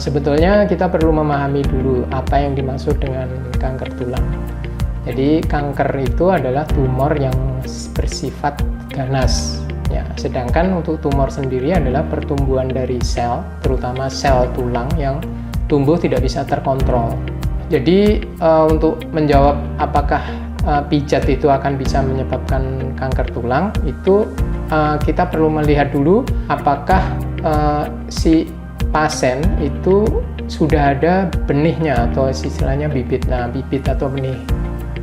Sebetulnya kita perlu memahami dulu apa yang dimaksud dengan kanker tulang. Jadi kanker itu adalah tumor yang bersifat ganas. Ya, sedangkan untuk tumor sendiri adalah pertumbuhan dari sel, terutama sel tulang yang tumbuh tidak bisa terkontrol. Jadi untuk menjawab apakah pijat itu akan bisa menyebabkan kanker tulang, itu kita perlu melihat dulu apakah si pasien itu sudah ada benihnya atau istilahnya bibit. Nah, bibit atau benih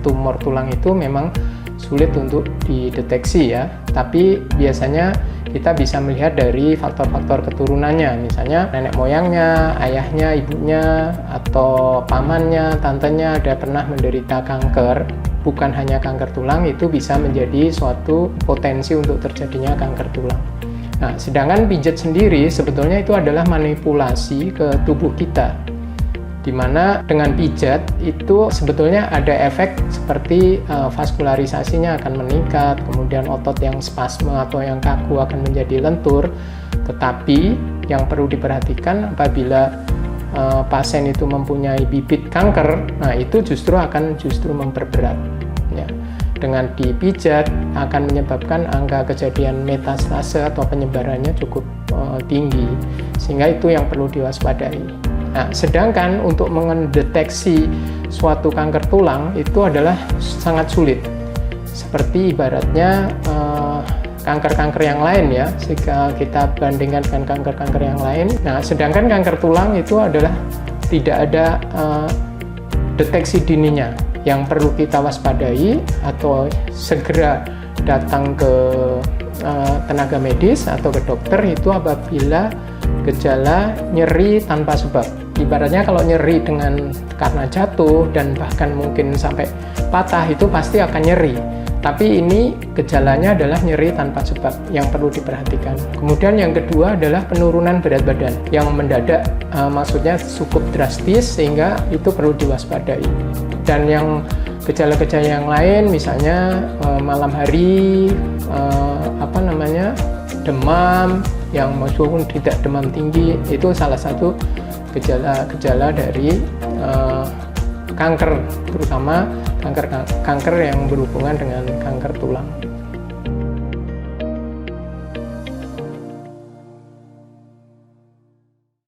tumor tulang itu memang sulit untuk dideteksi ya, tapi biasanya kita bisa melihat dari faktor-faktor keturunannya, misalnya nenek moyangnya, ayahnya, ibunya, atau pamannya, tantenya ada pernah menderita kanker. Bukan hanya kanker tulang, itu bisa menjadi suatu potensi untuk terjadinya kanker tulang. Nah, sedangkan pijat sendiri sebetulnya itu adalah manipulasi ke tubuh kita, di mana dengan pijat itu sebetulnya ada efek seperti vaskularisasinya akan meningkat, kemudian otot yang spasme atau yang kaku akan menjadi lentur. Tetapi yang perlu diperhatikan apabila pasien itu mempunyai bibit kanker, nah itu justru akan memperberat. Ya. Dengan dipijat akan menyebabkan angka kejadian metastase atau penyebarannya cukup tinggi, sehingga itu yang perlu diwaspadai. Nah, sedangkan untuk mendeteksi suatu kanker tulang itu adalah sangat sulit. Seperti ibaratnya kanker-kanker yang lain ya, jika kita bandingkan dengan kanker-kanker yang lain. Nah, sedangkan kanker tulang itu adalah tidak ada deteksi dininya. Yang perlu kita waspadai atau segera datang ke tenaga medis atau ke dokter itu apabila gejala nyeri tanpa sebab. Ibaratnya kalau nyeri karena jatuh dan bahkan mungkin sampai patah itu pasti akan nyeri. Tapi ini gejalanya adalah nyeri tanpa sebab yang perlu diperhatikan. Kemudian yang kedua adalah penurunan berat badan yang mendadak, maksudnya cukup drastis sehingga itu perlu diwaspadai. Dan yang gejala-gejala yang lain misalnya malam hari, demam yang meskipun tidak demam tinggi, itu salah satu gejala dari kanker, terutama kanker yang berhubungan dengan kanker tulang.